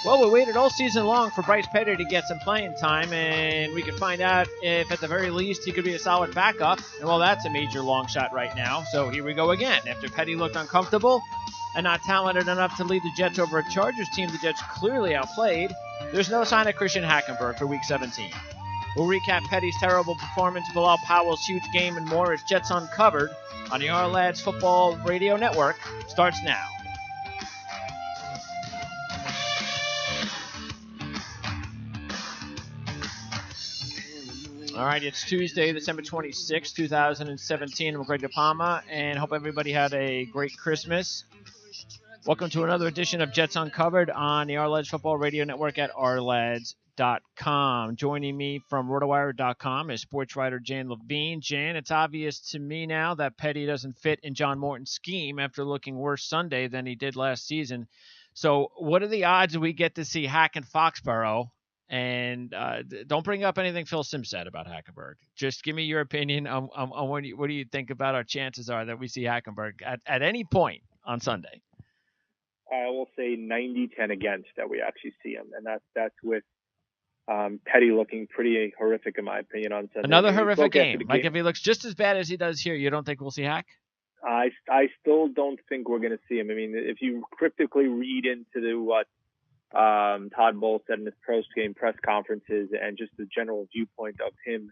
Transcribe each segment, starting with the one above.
Well, we waited all season long for Bryce Petty to get some playing time, and we could find out if, at the very least, he could be a solid backup. And, well, that's a major long shot right now. So here we go again. After Petty looked uncomfortable and not talented enough to lead the Jets over a Chargers team the Jets clearly outplayed, there's no sign of Christian Hackenberg for Week 17. We'll recap Petty's terrible performance, Bilal Powell's huge game, and more as Jets Uncovered on the Ourlads Football Radio Network starts now. All right, it's Tuesday, December 26, 2017. I'm Greg DePalma, and hope everybody had a great Christmas. Welcome to another edition of Jets Uncovered on the Ourlads Football Radio Network at ourlads.com. Joining me from rotowire.com is sports writer Jan Levine. Jan, it's obvious to me now that Petty doesn't fit in John Morton's scheme after looking worse Sunday than he did last season. So what are the odds that we get to see Hack in Foxborough? And don't bring up anything Phil Simms said about Hackenberg. Just give me your opinion on what do you think about our chances are that we see Hackenberg at any point on Sunday. I will say 90-10 against that we actually see him, and that's with Petty looking pretty horrific in my opinion on Sunday. Another horrific game. Like if he looks just as bad as he does here, you don't think we'll see Hack? I still don't think we're going to see him. I mean, if you cryptically read into what Todd Bowles said in his post-game press conferences and just the general viewpoint of him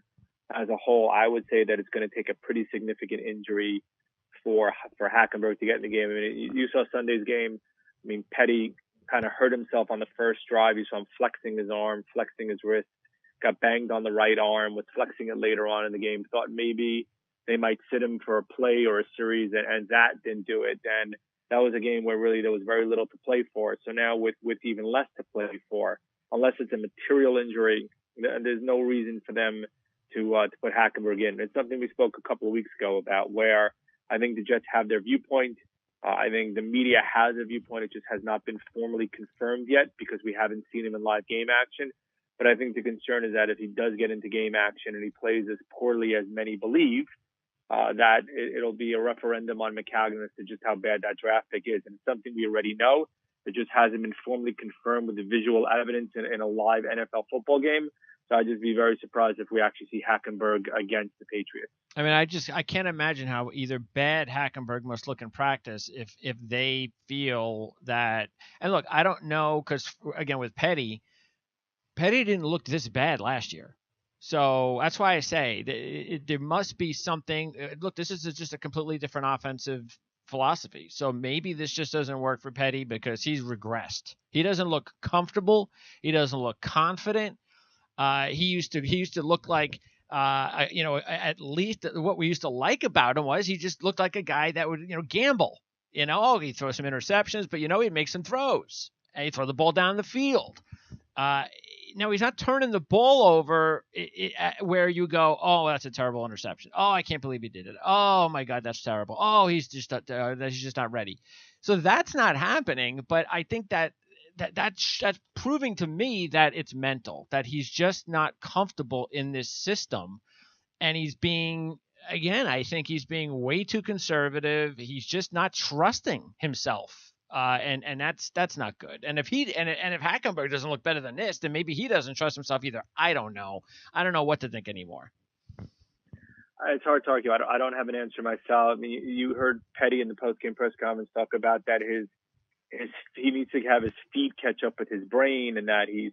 as a whole, I would say that it's going to take a pretty significant injury for Hackenberg to get in the game. I mean, you saw Sunday's game. I mean, Petty kind of hurt himself on the first drive. You saw him flexing his arm, flexing his wrist, got banged on the right arm, was flexing it later on in the game, thought maybe they might sit him for a play or a series, and that didn't do it. And that was a game where really there was very little to play for. So now with even less to play for, unless it's a material injury, there's no reason for them to put Hackenberg in. It's something we spoke a couple of weeks ago about, where I think the Jets have their viewpoint. I think the media has a viewpoint. It just has not been formally confirmed yet because we haven't seen him in live game action. But I think the concern is that if he does get into game action and he plays as poorly as many believe, that it'll be a referendum on McCagnon as to just how bad that draft pick is. And it's something we already know. It just hasn't been formally confirmed with the visual evidence in a live NFL football game. So I'd just be very surprised if we actually see Hackenberg against the Patriots. I mean, I can't imagine how either bad Hackenberg must look in practice if they feel that. And look, I don't know, because, again, with Petty didn't look this bad last year. So that's why I say there must be something. Look, this is just a completely different offensive philosophy. So maybe this just doesn't work for Petty because he's regressed. He doesn't look comfortable. He doesn't look confident. He used to look like, at least what we used to like about him was he just looked like a guy that would, gamble. He'd throw some interceptions, but he'd make some throws. And he'd throw the ball down the field. Now, he's not turning the ball over where you go, oh, that's a terrible interception. Oh, I can't believe he did it. Oh, my God, that's terrible. Oh, he's just not ready. So that's not happening. But I think that's proving to me that it's mental, that he's just not comfortable in this system. And he's being, again, I think he's being way too conservative. He's just not trusting himself. And that's not good. And if Hackenberg doesn't look better than this, then maybe he doesn't trust himself either. I don't know. I don't know what to think anymore. It's hard to argue. I don't have an answer myself. I mean, you heard Petty in the post-game press conference talk about that he needs to have his feet catch up with his brain, and that he's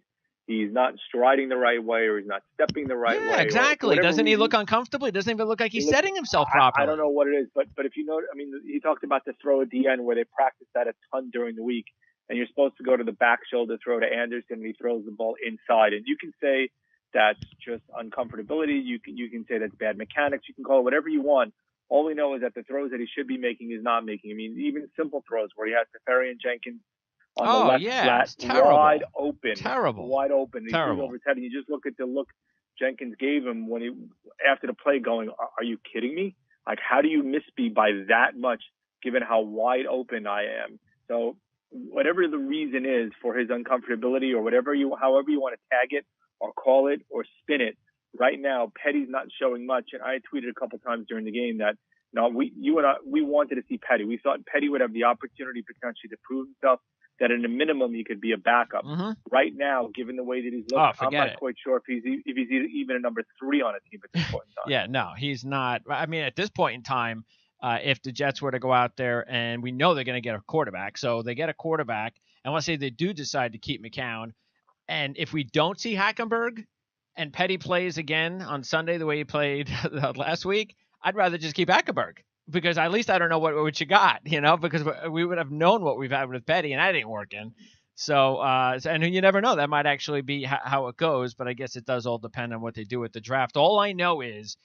not striding the right way, or he's not stepping the right way. Yeah, exactly. Doesn't he look uncomfortable? He doesn't even look like he's setting himself properly. I don't know what it is, but if you know, I mean, he talked about the throw at the end where they practice that a ton during the week, and you're supposed to go to the back shoulder throw to Anderson, and he throws the ball inside. And you can say that's just uncomfortability. You can say that's bad mechanics. You can call it whatever you want. All we know is that the throws that he should be making is not making. I mean, even simple throws where he has Seferian-Jenkins on the left flat, wide open. And he goes over his head, and you just look at the look Jenkins gave him after the play, going, "Are you kidding me? Like, how do you miss me by that much, given how wide open I am?" So, whatever the reason is for his uncomfortability, or however you want to tag it, or call it, or spin it, right now Petty's not showing much. And I tweeted a couple times during the game that No, you and I, we wanted to see Petty. We thought Petty would have the opportunity potentially to prove himself, that in a minimum he could be a backup. Mm-hmm. Right now, given the way that he's looking, I'm not quite sure if he's even a number 3 on a team at this point in time. Yeah, no, he's not. I mean, at this point in time, if the Jets were to go out there, and we know they're going to get a quarterback, so they get a quarterback, and let's say they do decide to keep McCown, and if we don't see Hackenberg and Petty plays again on Sunday the way he played last week, I'd rather just keep Hackenberg, because at least I don't know what you got, because we would have known what we've had with Petty, and that ain't working. So, and you never know, that might actually be how it goes, but I guess it does all depend on what they do with the draft. All I know is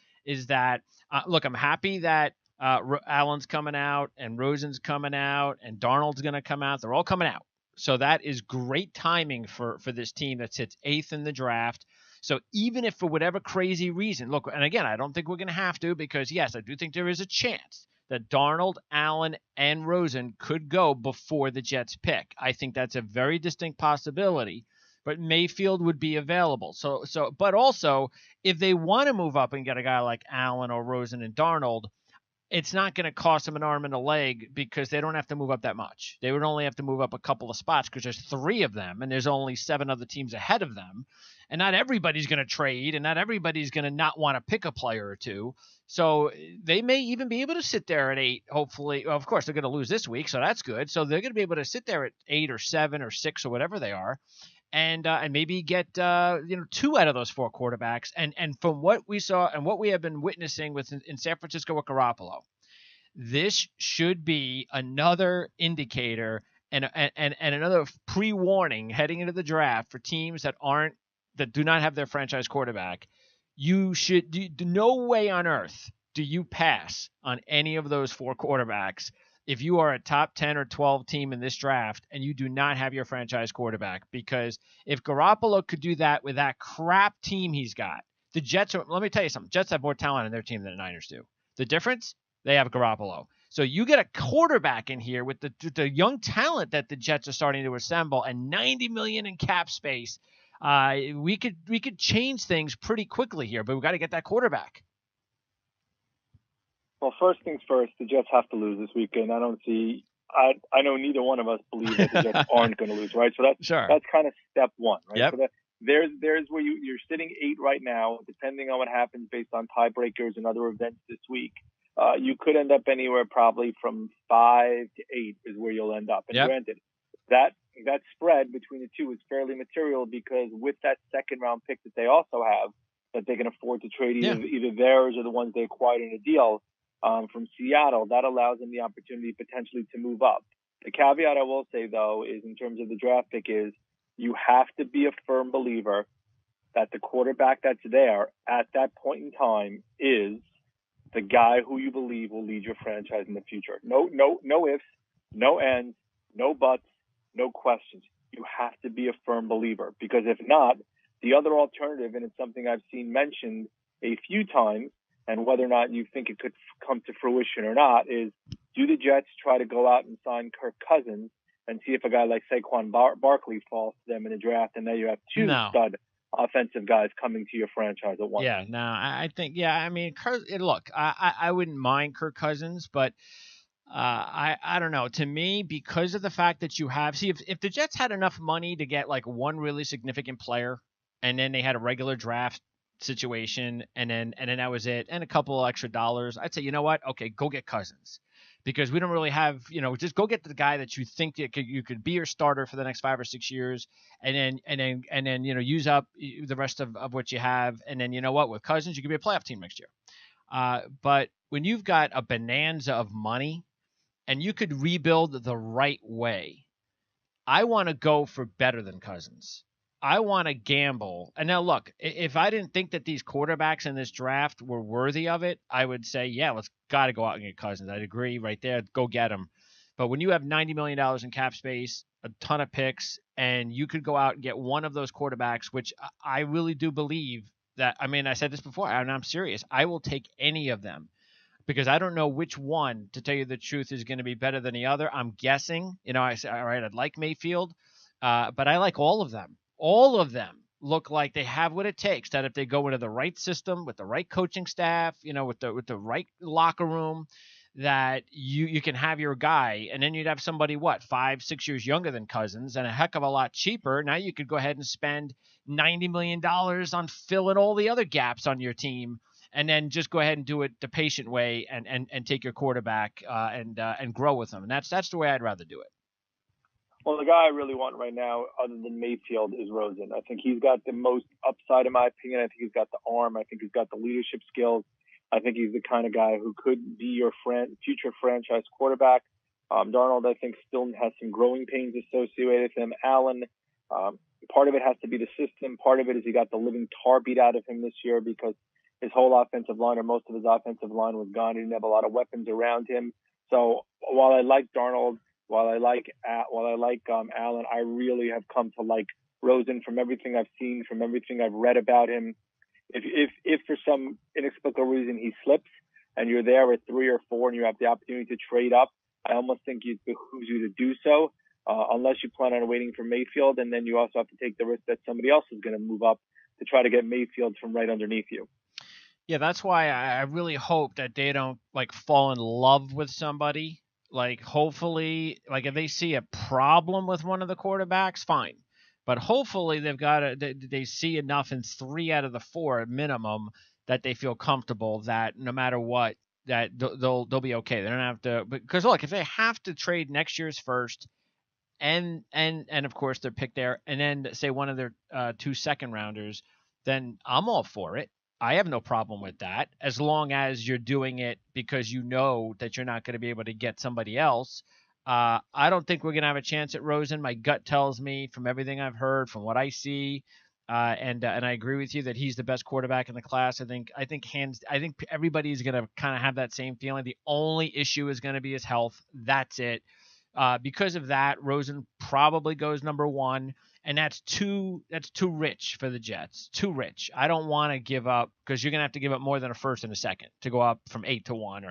that, look, I'm happy that Allen's coming out and Rosen's coming out and Darnold's going to come out. They're all coming out. So that is great timing for this team that sits 8th in the draft. So even if for whatever crazy reason, look, and again, I don't think we're going to have to, because yes, I do think there is a chance that Darnold, Allen, and Rosen could go before the Jets pick. I think that's a very distinct possibility, but Mayfield would be available. But also, if they want to move up and get a guy like Allen or Rosen and Darnold, it's not going to cost them an arm and a leg, because they don't have to move up that much. They would only have to move up a couple of spots, because there's 3 of them and there's only 7 other teams ahead of them. And not everybody's going to trade, and not everybody's going to not want to pick a player or two. So they may even be able to sit there at 8, hopefully. Well, of course, they're going to lose this week, so that's good. So they're going to be able to sit there at 8 or 7 or 6 or whatever they are, and maybe get 2 out of those 4 quarterbacks. And from what we saw and what we have been witnessing in San Francisco with Garoppolo, this should be another indicator and another pre-warning heading into the draft for teams that do not have their franchise quarterback. No way on earth do you pass on any of those 4 quarterbacks if you are a top 10 or 12 team in this draft and you do not have your franchise quarterback. Because if Garoppolo could do that with that crap team he's got, the Jets let me tell you something. Jets have more talent in their team than the Niners do. The difference? They have Garoppolo. So you get a quarterback in here with the young talent that the Jets are starting to assemble, and $90 million in cap space. We could change things pretty quickly here, but we've got to get that quarterback. Well, first things first, the Jets have to lose this weekend. I know neither one of us believe that the Jets aren't going to lose, right? So that's kind of step one, right? Yep. So there's where you're sitting 8 right now, depending on what happens based on tiebreakers and other events this week. You could end up anywhere probably from 5 to 8 is where you'll end up. And Granted, that spread between the two is fairly material, because with that second round pick that they also have, that they can afford to trade either theirs or the ones they acquired in a deal from Seattle, that allows them the opportunity potentially to move up. The caveat I will say, though, is in terms of the draft pick is you have to be a firm believer that the quarterback that's there at that point in time is the guy who you believe will lead your franchise in the future. No ifs, no ands, no buts, no questions. You have to be a firm believer, because if not, the other alternative, and it's something I've seen mentioned a few times, and whether or not you think it could come to fruition or not, is do the Jets try to go out and sign Kirk Cousins and see if a guy like Saquon Barkley falls to them in the draft, and now you have 2 stud offensive guys coming to your franchise at once? Yeah, no, I think, I mean, look, I wouldn't mind Kirk Cousins, but I don't know. To me, because of the fact that you have, if the Jets had enough money to get like one really significant player, and then they had a regular draft situation, and then that was it, and a couple of extra dollars, I'd say, you know what? Okay, go get Cousins, because we don't really have, just go get the guy that you think you could be your starter for the next 5 or 6 years, and then use up the rest of what you have, and then with Cousins you could be a playoff team next year. But when you've got a bonanza of money and you could rebuild the right way, I want to go for better than Cousins. I want to gamble. And now look, if I didn't think that these quarterbacks in this draft were worthy of it, I would say, yeah, let's got to go out and get Cousins. I'd agree right there. Go get him. But when you have $90 million in cap space, a ton of picks, and you could go out and get one of those quarterbacks, which I really do believe that, I mean, I said this before, and I'm serious. I will take any of them, because I don't know which one, to tell you the truth, is going to be better than the other. I'm guessing, I say, all right, I'd like Mayfield, but I like all of them. All of them. look like they have what it takes, that if they go into the right system with the right coaching staff, with the right locker room, that you can have your guy, and then you'd have somebody 5-6 years younger than Cousins and a heck of a lot cheaper. Now you could go ahead and spend $90 million on filling all the other gaps on your team, and then just go ahead and do it the patient way and take your quarterback and grow with them. And that's the way I'd rather do it. Well, the guy I really want right now, other than Mayfield, is Rosen. I think he's got the most upside, in my opinion. I think he's got the arm. I think he's got the leadership skills. I think he's the kind of guy who could be your future franchise quarterback. Darnold, I think, still has some growing pains associated with him. Allen, part of it has to be the system. Part of it is he got the living tar beat out of him this year because his whole offensive line, or most of his offensive line, was gone. He didn't have a lot of weapons around him. So while I like Darnold, while I like Allen, I really have come to like Rosen from everything I've seen, from everything I've read about him. If for some inexplicable reason he slips and you're there at 3 or 4 and you have the opportunity to trade up, I almost think it behooves you to do so, unless you plan on waiting for Mayfield, and then you also have to take the risk that somebody else is going to move up to try to get Mayfield from right underneath you. Yeah, that's why I really hope that they don't fall in love with somebody. Hopefully, if they see a problem with one of the quarterbacks, fine. But hopefully they see enough in 3 out of the 4 at minimum that they feel comfortable that no matter what, that they'll be okay. They don't have to, because look, if they have to trade next year's first and of course their pick there, and then say one of their 2 second rounders, then I'm all for it. I have no problem with that, as long as you're doing it because you know that you're not going to be able to get somebody else. I don't think we're going to have a chance at Rosen. My gut tells me, from everything I've heard, from what I see, and I agree with you that he's the best quarterback in the class. I think everybody's going to kind of have that same feeling. The only issue is going to be his health. That's it. Because of that, Rosen probably goes number 1. And that's too rich for the Jets. Too rich. I don't want to give up, because you're going to have to give up more than a first and a second to go up from 8-1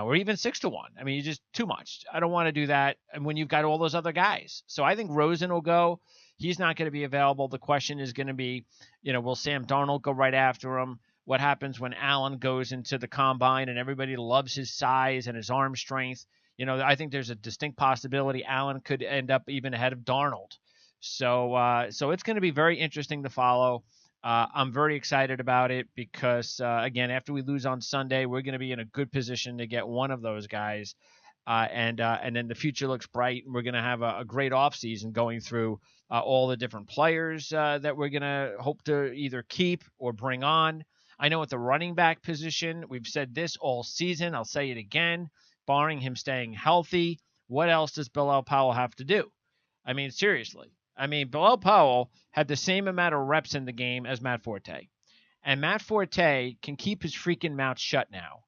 or even 6-1. I mean, you just too much. I don't want to do that. And when you've got all those other guys. So I think Rosen will go. He's not going to be available. The question is going to be, will Sam Darnold go right after him? What happens when Allen goes into the combine and everybody loves his size and his arm strength? I think there's a distinct possibility Allen could end up even ahead of Darnold. So it's going to be very interesting to follow. I'm very excited about it because, again, after we lose on Sunday, we're going to be in a good position to get one of those guys. And then the future looks bright, and we're going to have a great offseason going through all the different players that we're going to hope to either keep or bring on. I know at the running back position, we've said this all season. I'll say it again. Barring him staying healthy, what else does Bilal Powell have to do? I mean, seriously. Bilal Powell had the same amount of reps in the game as Matt Forte. And Matt Forte can keep his freaking mouth shut now.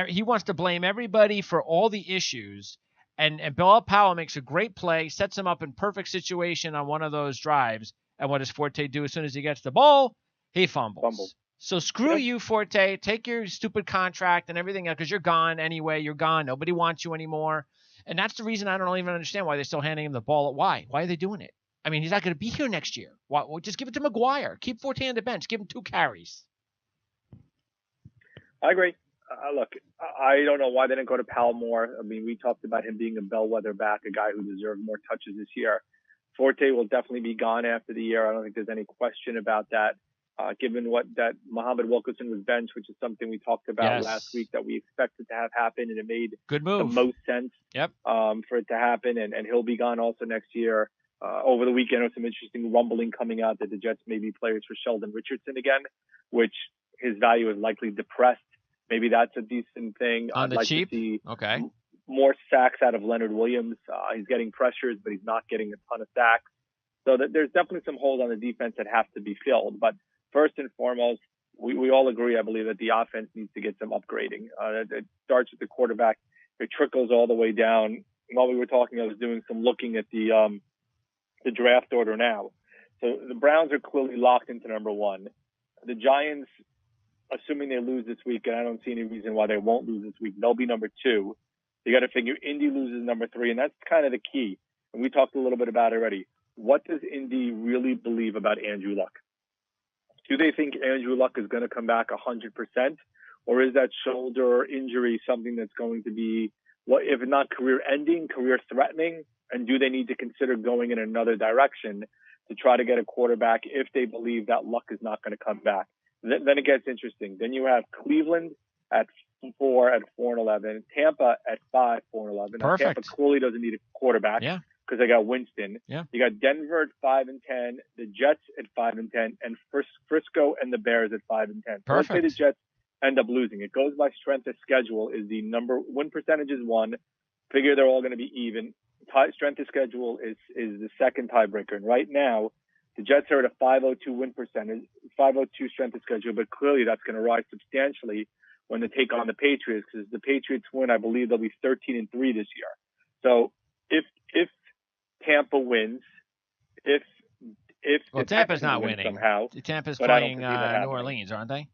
He wants to blame everybody for all the issues. And Bilal Powell makes a great play, sets him up in perfect situation on one of those drives. And what does Forte do as soon as he gets the ball? He fumbles. So screw you, Forte. Take your stupid contract and everything else, because you're gone anyway. You're gone. Nobody wants you anymore. And that's the reason I don't even understand why they're still handing him the ball. Why? Why are they doing it? I mean, he's not going to be here next year. Why? Well, just give it to McGuire. Keep Forte on the bench. Give him 2 carries. I agree. Look, I don't know why they didn't go to Powell more. I mean, we talked about him being a bellwether back, a guy who deserved more touches this year. Forte will definitely be gone after the year. I don't think there's any question about that. Given that Muhammad Wilkerson was benched, which is something we talked about last week that we expected to have happen, and it made good move. The most sense for it to happen, and he'll be gone also next year. Over the weekend, there was some interesting rumbling coming out that the Jets may be players for Sheldon Richardson again, which his value is likely depressed. Maybe that's a decent thing. On the cheap? To see okay. More sacks out of Leonard Williams. He's getting pressures, but he's not getting a ton of sacks. So there's definitely some holes on the defense that have to be filled. But first and foremost, we all agree, I believe, that the offense needs to get some upgrading. It starts with the quarterback. It trickles all the way down. While we were talking, I was doing some looking at the draft order now. So the Browns are clearly locked into number 1. The Giants, assuming they lose this week, and I don't see any reason why they won't lose this week, they'll be number 2. You got to figure Indy loses number 3, and that's kind of the key. And we talked a little bit about it already. what does Indy really believe about Andrew Luck? Do they think Andrew Luck is going to come back 100%? Or is that shoulder injury something that's going to be, well, if not career-ending, career-threatening? And do they need to consider going in another direction to try to get a quarterback if they believe that Luck is not going to come back? Then it gets interesting. Then you have Cleveland at 4-11, Tampa at 5-11. Now, Perfect. Tampa clearly doesn't need a quarterback because they got Winston. Yeah. You got Denver at 5-10, the Jets at 5-10, and Frisco and the Bears at 5-10. So let's say the Jets end up losing. It goes by strength of schedule. Is the number win percentage is 1. Figure they're all going to be even. Strength of schedule is the second tiebreaker. And right now, the Jets are at a 502 win percentage, 502 strength of schedule, but clearly that's going to rise substantially when they take on the Patriots, because the Patriots win, I believe they'll be 13-3 this year. So if Tampa wins, if Tampa's not winning somehow, Tampa's playing New Orleans, aren't they?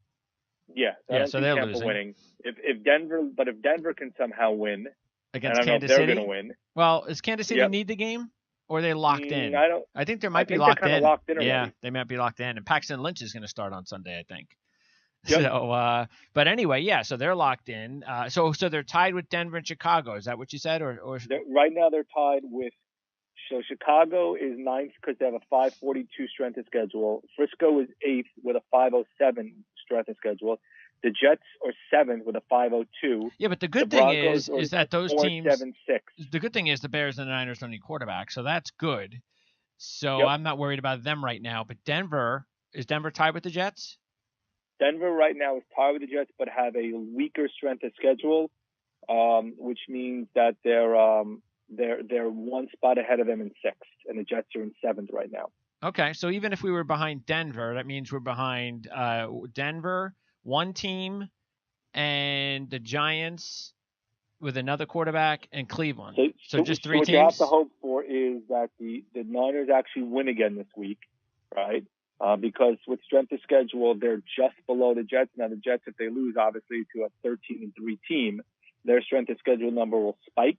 Yeah, so they're Tampa losing. Winning. If Denver can somehow win against Kansas City, they're going to win. Well, does Kansas City need the game, or are they locked in? I think there might be locked in. Yeah, they might be locked in, and Paxton Lynch is going to start on Sunday, I think. Yep. So, but anyway, so they're locked in. So they're tied with Denver and Chicago. Is that what you said, or right now they're tied with? So Chicago is 9th because they have a 542 strength of schedule. Frisco is 8th with a 507 strength of schedule. The Jets are 7th with a 502. Yeah, but the good thing is that those 4, teams. 7, 6. The good thing is the Bears and the Niners don't need quarterbacks, so that's good. So I'm not worried about them right now. But is Denver tied with the Jets? Denver right now is tied with the Jets, but have a weaker strength of schedule, which means that they're 1 spot ahead of them in 6th, and the Jets are in 7th right now. Okay, so even if we were behind Denver, that means we're behind Denver, one team, and the Giants with another quarterback, and Cleveland. So just 3 teams. What you have to hope for is that the Niners actually win again this week, right? Because with strength of schedule, they're just below the Jets. Now, the Jets, if they lose, obviously, to a 13-3 team, their strength of schedule number will spike,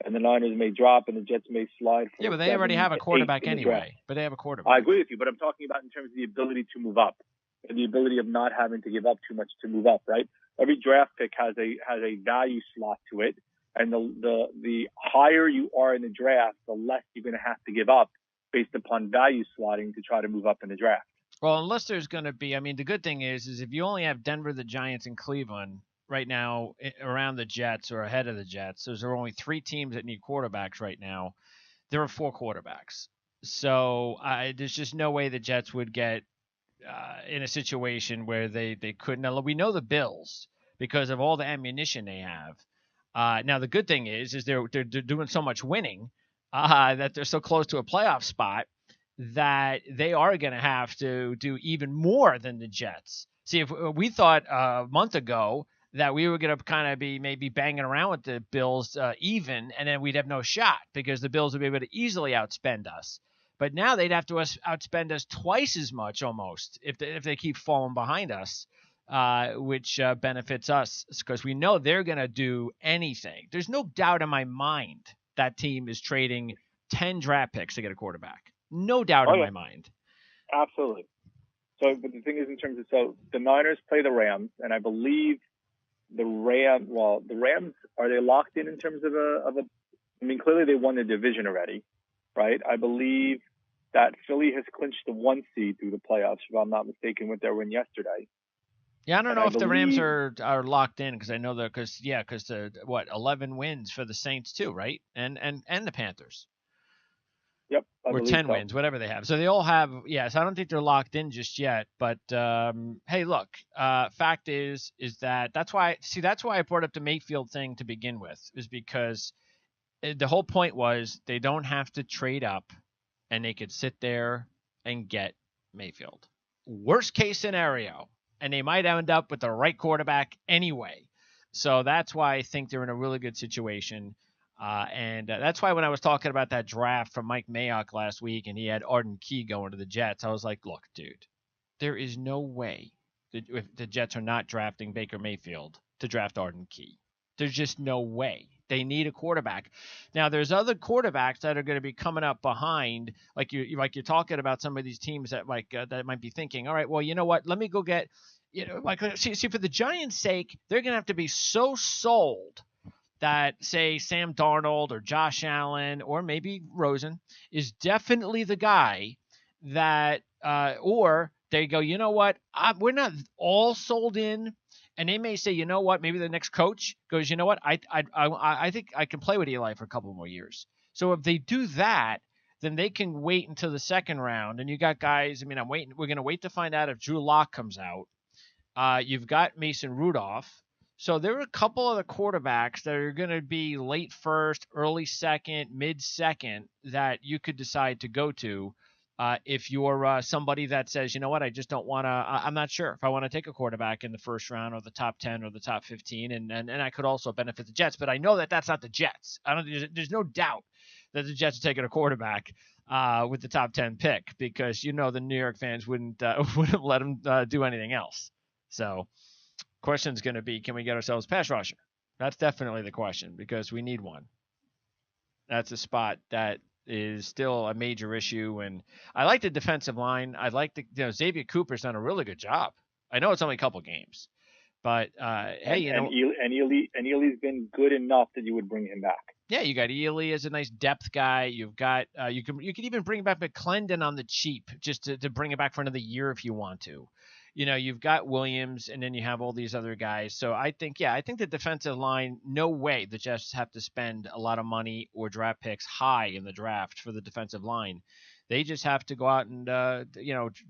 and the Niners may drop, and the Jets may slide. Yeah, but they already have a quarterback anyway. But they have a quarterback. I agree with you, but I'm talking about in terms of the ability to move up and the ability of not having to give up too much to move up, right? Every draft pick has a value slot to it, and the higher you are in the draft, the less you're going to have to give up based upon value slotting to try to move up in the draft. Well, unless there's going to be, the good thing is if you only have Denver, the Giants, and Cleveland right now around the Jets or ahead of the Jets, there are only 3 teams that need quarterbacks right now. There are 4 quarterbacks. So there's just no way the Jets would get in a situation where they couldn't. Now, we know the Bills because of all the ammunition they have. Now, the good thing is they're doing so much winning that they're so close to a playoff spot that they are going to have to do even more than the Jets. See, if we thought a month ago that we were going to kind of be maybe banging around with the Bills even, and then we'd have no shot because the Bills would be able to easily outspend us. But now they'd have to outspend us twice as much almost if they keep falling behind us, which benefits us because we know they're going to do anything. There's no doubt in my mind that team is trading 10 draft picks to get a quarterback. No doubt in my mind. Absolutely. So, but the thing is, in terms of the Niners play the Rams, and I believe the Rams, are they locked in terms of a? I mean, clearly they won the division already, right? I believe that Philly has clinched the 1 seed through the playoffs, if I'm not mistaken, with their win yesterday. Yeah, I don't know if the Rams are locked in because I know that because 11 wins for the Saints too, right? And the Panthers. Yep. Or 10 wins, whatever they have. So they all have, so I don't think they're locked in just yet. But, hey, look, fact is that's why I brought up the Mayfield thing to begin with, is because the whole point was they don't have to trade up and they could sit there and get Mayfield. Worst case scenario, and they might end up with the right quarterback anyway. So that's why I think they're in a really good situation. And that's why when I was talking about that draft from Mike Mayock last week and he had Arden Key going to the Jets, I was like, look, dude, there is no way that if the Jets are not drafting Baker Mayfield to draft Arden Key. There's just no way. They need a quarterback. Now, there's other quarterbacks that are going to be coming up behind, like you're talking about some of these teams that that might be thinking, all right, well, you know what? Let me go get, see for the Giants' sake, they're going to have to be so sold that, say, Sam Darnold or Josh Allen or maybe Rosen is definitely the guy that, or they go, you know what, we're not all sold in, and they may say, you know what, maybe the next coach goes, you know what, I think I can play with Eli for a couple more years. So if they do that, then they can wait until the second round, and you got guys. I mean, we're going to wait to find out if Drew Lock comes out. You've got Mason Rudolph. So there are a couple of the quarterbacks that are going to be late first, early second, mid second that you could decide to go to if you're somebody that says, you know what, I just don't want to. I'm not sure if I want to take a quarterback in the first round or the top 10 or the top 15, and I could also benefit the Jets. But I know that that's not the Jets. There's no doubt that the Jets are taking a quarterback with the top 10 pick because the New York fans wouldn't let them do anything else. So. Question's going to be, can we get ourselves a pass rusher? That's definitely the question because we need one. That's a spot that is still a major issue. And I like the defensive line. I like Xavier Cooper's done a really good job. I know it's only a couple games, but hey, Eli's been good enough that you would bring him back. Yeah, you got Ely as a nice depth guy. You've got you can even bring back McClendon on the cheap just to bring it back for another year if you want to. You've got Williams, and then you have all these other guys. So I think the defensive line, no way the Jets have to spend a lot of money or draft picks high in the draft for the defensive line. They just have to go out and,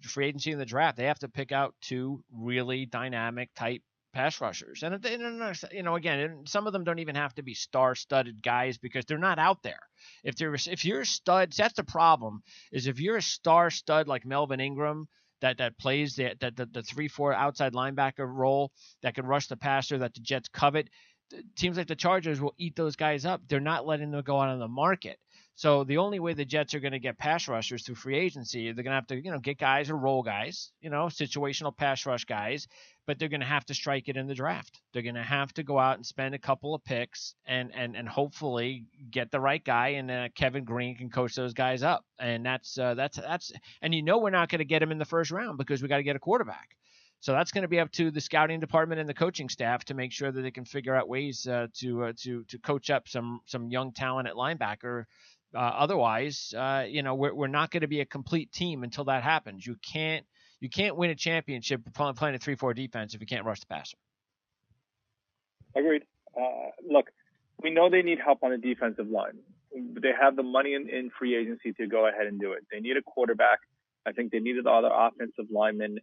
free agency in the draft. They have to pick out two really dynamic type pass rushers. And, again, some of them don't even have to be star-studded guys because they're not out there. If you're a stud, that's the problem, is if you're a star stud like Melvin Ingram, that plays the 3-4 outside linebacker role that can rush the passer that the Jets covet, teams like the Chargers will eat those guys up. They're not letting them go out on the market. So the only way the Jets are going to get pass rushers through free agency, they're going to have to, get guys or role guys, situational pass rush guys, but they're going to have to strike it in the draft. They're going to have to go out and spend a couple of picks and hopefully get the right guy, and Kevin Green can coach those guys up. And that's and we're not going to get him in the first round because we got to get a quarterback. So that's going to be up to the scouting department and the coaching staff to make sure that they can figure out ways to coach up some young talent at linebacker. Otherwise, we're not going to be a complete team until that happens. You can't win a championship playing a 3-4 defense if you can't rush the passer. Agreed. Look, we know they need help on the defensive line. They have the money in free agency to go ahead and do it. They need a quarterback. I think they needed other offensive linemen.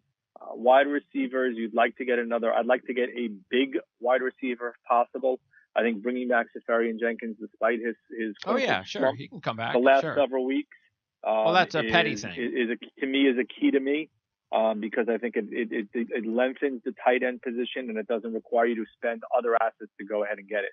Wide receivers, I'd like to get a big wide receiver if possible. I think bringing back Safarian-Jenkins, despite his slump, he can come back the last several weeks. That's a petty thing. Is a key to me because I think it lengthens the tight end position and it doesn't require you to spend other assets to go ahead and get it.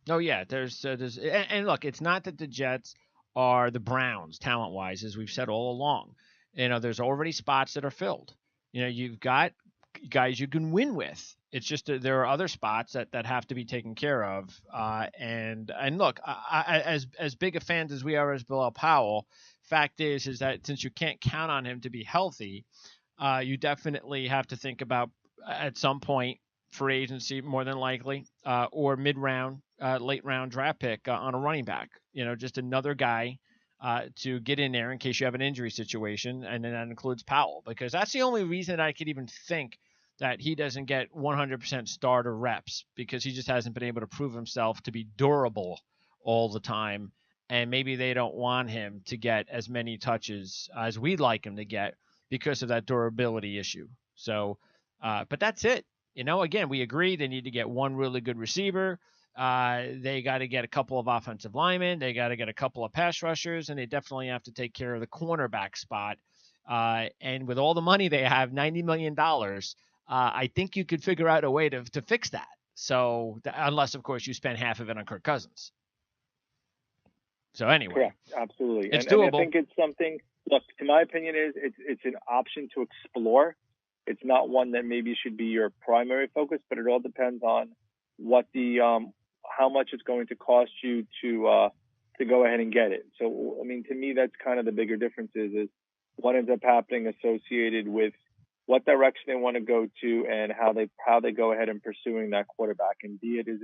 Oh yeah, there's and look, it's not that the Jets are the Browns talent-wise, as we've said all along. There's already spots that are filled. You've got guys you can win with. It's just that there are other spots that have to be taken care of. And look, as big a fans as we are as Bilal Powell, fact is that since you can't count on him to be healthy, you definitely have to think about at some point free agency more than likely, or mid-round, late round draft pick on a running back. Just another guy to get in there in case you have an injury situation, and then that includes Powell, because that's the only reason I could even think that he doesn't get 100% starter reps, because he just hasn't been able to prove himself to be durable all the time, and maybe they don't want him to get as many touches as we'd like him to get because of that durability issue. So, but that's it. Again, we agree they need to get one really good receiver. They got to get a couple of offensive linemen. They got to get a couple of pass rushers, and they definitely have to take care of the cornerback spot. And with all the money they have, $90 million, I think you could figure out a way to fix that. So unless, of course, you spend half of it on Kirk Cousins. So anyway. Correct. Absolutely. It's doable. And I think it's something, look, to my opinion, it's an option to explore. It's not one that maybe should be your primary focus, but it all depends on what how much it's going to cost you to go ahead and get it. So, I mean, to me, that's kind of the bigger difference is what ends up happening associated with what direction they want to go to and how they go ahead and pursuing that quarterback. And be it, is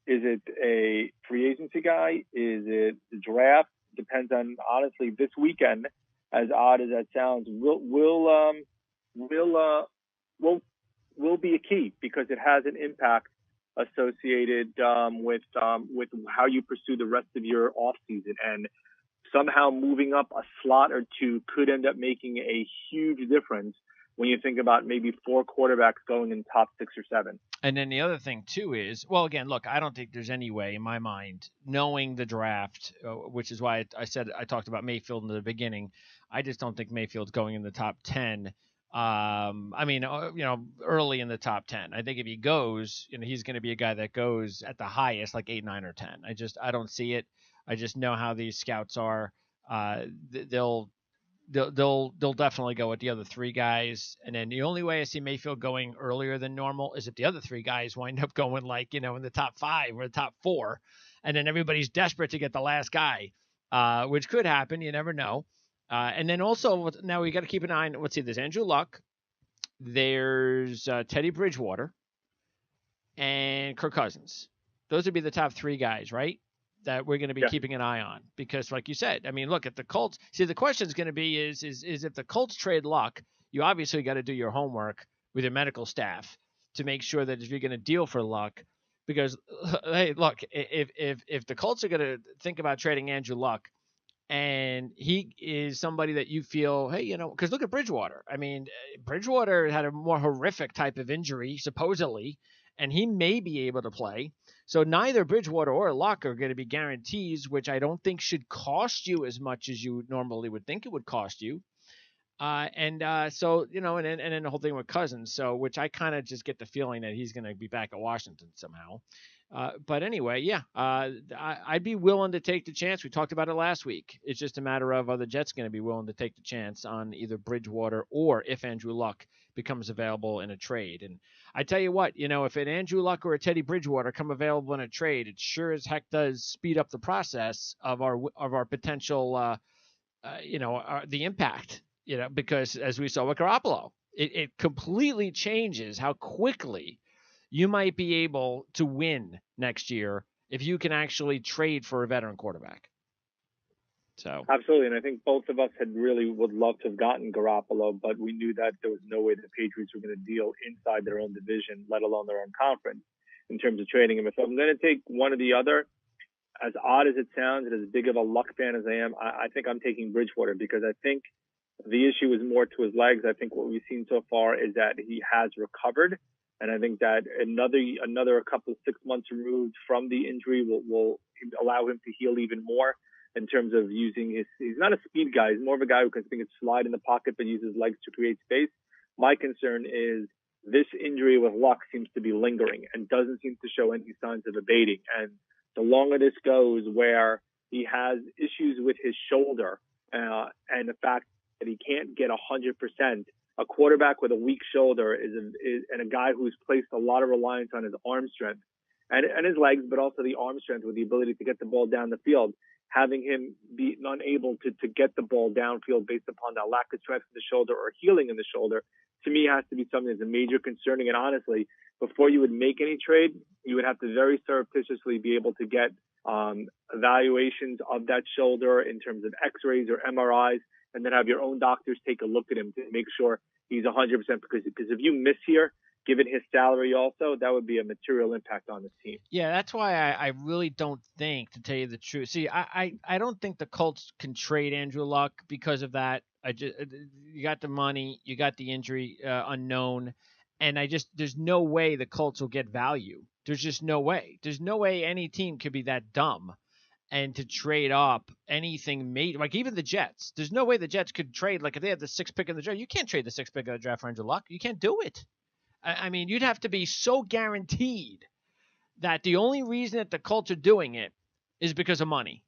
it a free agency guy? Is it the draft? Depends on, honestly, this weekend, as odd as that sounds, will be a key, because it has an impact associated with how you pursue the rest of your off season. And somehow moving up a slot or two could end up making a huge difference when you think about maybe 4 quarterbacks going in top 6 or 7. And then the other thing too is, well, again, look, I don't think there's any way in my mind, knowing the draft, which is why I said I talked about Mayfield in the beginning. I just don't think Mayfield's going in the top 10. I mean, early in the top 10. I think if he goes, he's going to be a guy that goes at the highest, like 8, 9, or 10. I don't see it. I just know how these scouts are. They'll definitely go with the other 3 guys. And then the only way I see Mayfield going earlier than normal is if the other 3 guys wind up going in the top 5 or the top 4. And then everybody's desperate to get the last guy, which could happen. You never know. And then also now we got to keep an eye on, let's see, there's Andrew Luck, there's Teddy Bridgewater, and Kirk Cousins. Those would be the top 3 guys, right? That we're going to be keeping an eye on, because like you said, I mean, look at the Colts. See, the question is going to be is if the Colts trade Luck, you obviously got to do your homework with your medical staff to make sure that if you're going to deal for Luck, because hey, look, if the Colts are going to think about trading Andrew Luck, and he is somebody that you feel, hey, because look at Bridgewater. I mean, Bridgewater had a more horrific type of injury, supposedly, and he may be able to play. So neither Bridgewater or Luck are going to be guarantees, which I don't think should cost you as much as you normally would think it would cost you. So, and then the whole thing with Cousins, so which I kind of just get the feeling that he's going to be back at Washington somehow. But anyway, I'd be willing to take the chance. We talked about it last week. It's just a matter of, are the Jets going to be willing to take the chance on either Bridgewater or if Andrew Luck becomes available in a trade. And I tell you what, if an Andrew Luck or a Teddy Bridgewater come available in a trade, it sure as heck does speed up the process of our potential, the impact, because as we saw with Garoppolo, it completely changes how quickly you might be able to win next year if you can actually trade for a veteran quarterback. So absolutely, and I think both of us would love to have gotten Garoppolo, but we knew that there was no way the Patriots were going to deal inside their own division, let alone their own conference, in terms of trading him. If I'm going to take one or the other, as odd as it sounds, and as big of a Luck fan as I am, I think I'm taking Bridgewater, because I think the issue is more to his legs. I think what we've seen so far is that he has recovered. And I think that another couple 6 months removed from the injury will allow him to heal even more in terms of using he's not a speed guy. He's more of a guy who can slide in the pocket, but uses legs to create space. My concern is this injury with Luck seems to be lingering and doesn't seem to show any signs of abating. And the longer this goes, where he has issues with his shoulder and the fact that he can't get 100%, a quarterback with a weak shoulder and a guy who's placed a lot of reliance on his arm strength and his legs, but also the arm strength with the ability to get the ball down the field, having him be unable to get the ball downfield based upon that lack of strength in the shoulder or healing in the shoulder, to me has to be something that's a major concerning. And honestly, before you would make any trade, you would have to very surreptitiously be able to get evaluations of that shoulder in terms of x-rays or MRIs, and then have your own doctors take a look at him to make sure he's 100%. Because if you miss here, given his salary also, that would be a material impact on the team. Yeah, that's why I really don't think, to tell you the truth. See, I don't think the Colts can trade Andrew Luck because of that. You got the money, you got the injury unknown, and there's no way the Colts will get value. There's just no way. There's no way any team could be that dumb and to trade up anything made, like even the Jets. There's no way the Jets could trade, like if they have the 6th pick in the draft. You can't trade the 6th pick of the draft for Andrew Luck. You can't do it. I mean, you'd have to be so guaranteed that the only reason that the Colts are doing it is because of money.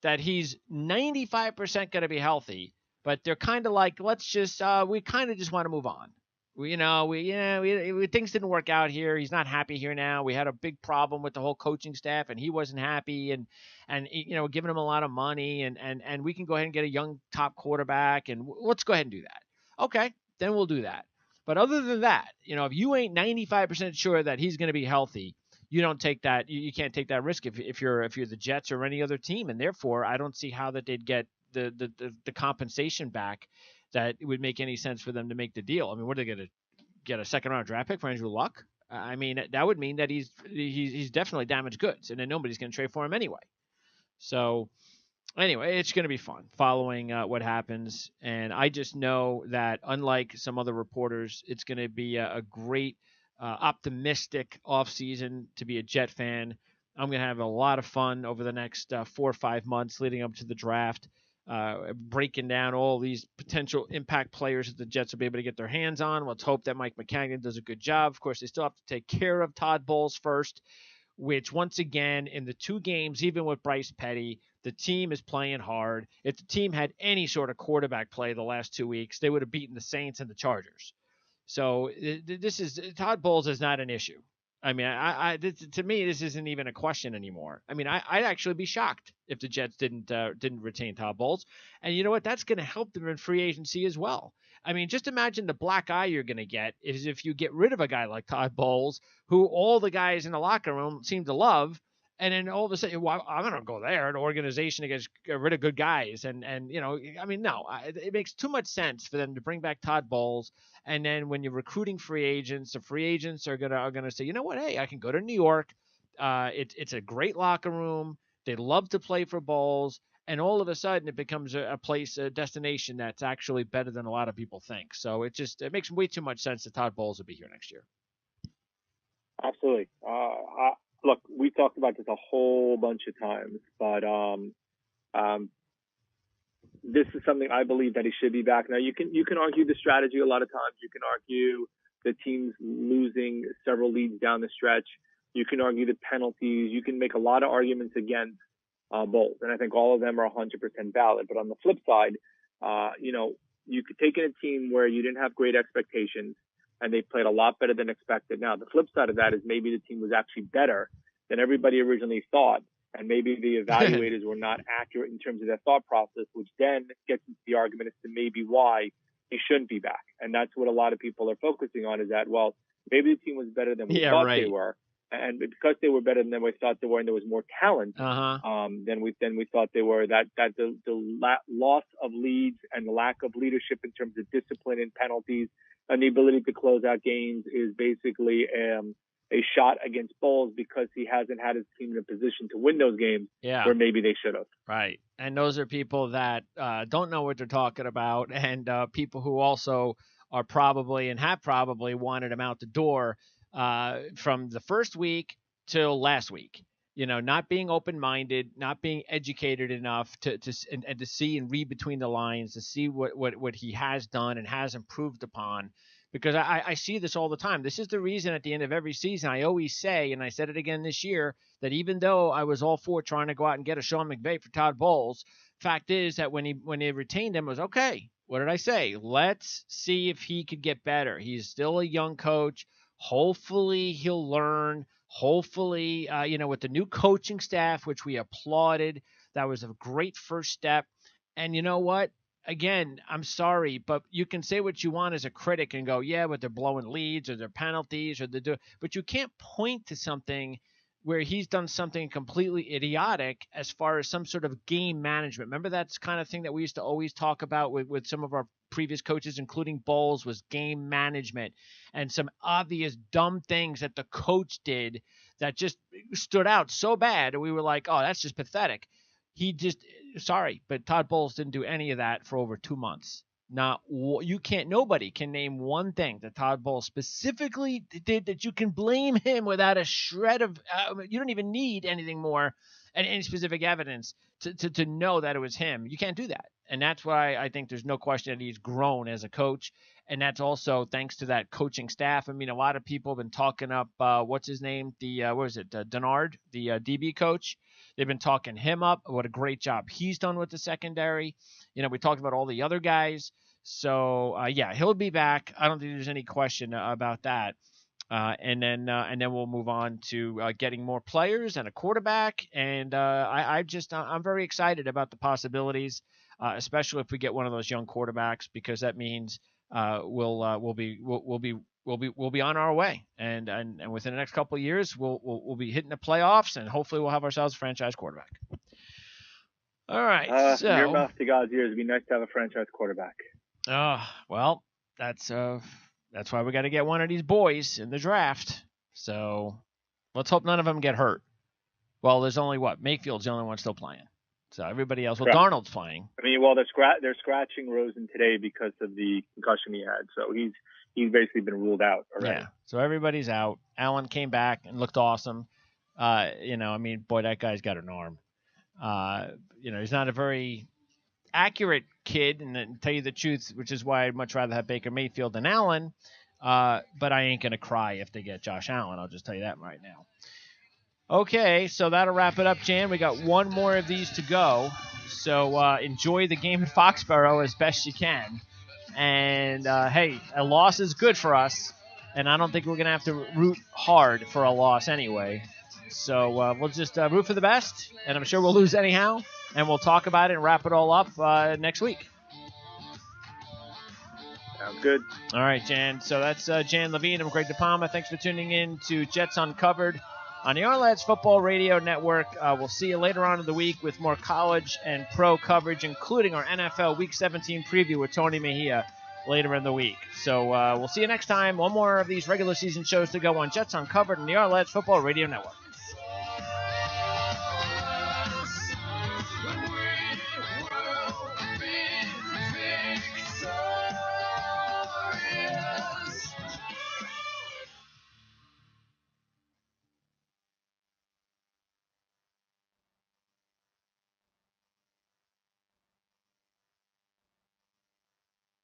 That he's 95% going to be healthy, but they're kind of like, we kind of just want to move on. Things didn't work out here. He's not happy here now. We had a big problem with the whole coaching staff, and he wasn't happy, and giving him a lot of money, and we can go ahead and get a young top quarterback, and let's go ahead and do that. Okay, then we'll do that. But other than that, if you ain't 95% sure that he's going to be healthy, you don't take that. You can't take that risk if you're the Jets or any other team, and therefore I don't see how that they'd get the compensation back that it would make any sense for them to make the deal. I mean, what are they going to get, a second round draft pick for Andrew Luck? I mean, that would mean that he's definitely damaged goods, and then nobody's going to trade for him anyway. So anyway, it's going to be fun following what happens, and I just know that unlike some other reporters, it's going to be a great, optimistic offseason to be a Jet fan. I'm going to have a lot of fun over the next 4 or 5 months leading up to the draft. Breaking down all these potential impact players that the Jets will be able to get their hands on. Let's hope that Mike Maccagnan does a good job. Of course, they still have to take care of Todd Bowles first, which once again, in the 2 games, even with Bryce Petty, the team is playing hard. If the team had any sort of quarterback play the last 2 weeks, they would have beaten the Saints and the Chargers. So Todd Bowles is not an issue. I mean, to me, this isn't even a question anymore. I mean, I'd actually be shocked if the Jets didn't retain Todd Bowles. And you know what? That's going to help them in free agency as well. I mean, just imagine the black eye you're going to get is if you get rid of a guy like Todd Bowles, who all the guys in the locker room seem to love, and then all of a sudden, well, I'm going to go there, an organization to get rid of good guys. And I mean, no, it makes too much sense for them to bring back Todd Bowles. And then when you're recruiting free agents, the free agents are gonna say, you know what, hey, I can go to New York. It's a great locker room. They love to play for Bowles. And all of a sudden, it becomes a place, a destination that's actually better than a lot of people think. So it makes way too much sense that Todd Bowles will be here next year. Absolutely. Look, we talked about this a whole bunch of times, but this is something I believe that he should be back. Now, you can argue the strategy a lot of times. You can argue the team's losing several leads down the stretch. You can argue the penalties. You can make a lot of arguments against Bowles, and I think all of them are 100% valid. But on the flip side, you could take in a team where you didn't have great expectations, and they played a lot better than expected. Now, the flip side of that is maybe the team was actually better than everybody originally thought, and maybe the evaluators were not accurate in terms of their thought process, which then gets into the argument as to maybe why he shouldn't be back. And that's what a lot of people are focusing on, is that, well, maybe the team was better than we thought they were. And because they were better than we thought they were, and there was more talent than we thought they were, that the loss of leads and the lack of leadership in terms of discipline and penalties and the ability to close out games is basically a shot against Bowles, because he hasn't had his team in a position to win those games where maybe they should have. Right. And those are people that don't know what they're talking about, and people who also are probably and have probably wanted him out the door from the first week till last week. Not being open-minded, not being educated enough to see and read between the lines, to see what he has done and has improved upon. Because I see this all the time. This is the reason at the end of every season I always say, and I said it again this year, that even though I was all for trying to go out and get a Sean McVay for Todd Bowles, fact is that when they retained him, it was okay. What did I say? Let's see if he could get better. He's still a young coach. Hopefully he'll learn. Hopefully, with the new coaching staff, which we applauded, that was a great first step. And you know what? Again, I'm sorry, but you can say what you want as a critic and go, yeah, but they're blowing leads or they're penalties but you can't point to something where he's done something completely idiotic as far as some sort of game management. Remember, that's kind of thing that we used to always talk about with some of our previous coaches, including Bowles, was game management and some obvious dumb things that the coach did that just stood out so bad. And we were like, oh, that's just pathetic. Sorry, but Todd Bowles didn't do any of that for over 2 months. Nobody can name one thing that Todd Bowles specifically did that you can blame him without a shred of, you don't even need anything more and any specific evidence to know that it was him. You can't do that. And that's why I think there's no question that he's grown as a coach. And that's also thanks to that coaching staff. I mean, a lot of people have been talking up, what's his name? Denard, the DB coach. They've been talking him up. What a great job he's done with the secondary. We talked about all the other guys. So yeah, he'll be back. I don't think there's any question about that. And then we'll move on to getting more players and a quarterback. And I'm very excited about the possibilities, especially if we get one of those young quarterbacks, because that means we'll be on our way. And within the next couple of years, we'll be hitting the playoffs, and hopefully we'll have ourselves a franchise quarterback. All right. From your mouth to God's ears, it'd be nice to have a franchise quarterback. Well, that's why we got to get one of these boys in the draft. So let's hope none of them get hurt. Well, there's only Mayfield's the only one still playing. So everybody else, Darnold's playing. I mean, they're scratching Rosen today because of the concussion he had. So he's basically been ruled out already. Yeah. So everybody's out. Allen came back and looked awesome. That guy's got an arm. He's not a very accurate kid, and to tell you the truth, which is why I'd much rather have Baker Mayfield than Allen. But I ain't going to cry if they get Josh Allen. I'll just tell you that right now. Okay, so that'll wrap it up, Jan. We got one more of these to go. So enjoy the game in Foxborough as best you can. And, hey, a loss is good for us, and I don't think we're going to have to root hard for a loss anyway. So we'll just root for the best, and I'm sure we'll lose anyhow, and we'll talk about it and wrap it all up next week. Sounds good. All right, Jan. So that's Jan Levine. I'm Greg DePalma. Thanks for tuning in to Jets Uncovered on the Ourlads Football Radio Network. We'll see you later on in the week with more college and pro coverage, including our NFL Week 17 preview with Tony Mejia later in the week. So we'll see you next time. One more of these regular season shows to go on Jets Uncovered on the Ourlads Football Radio Network.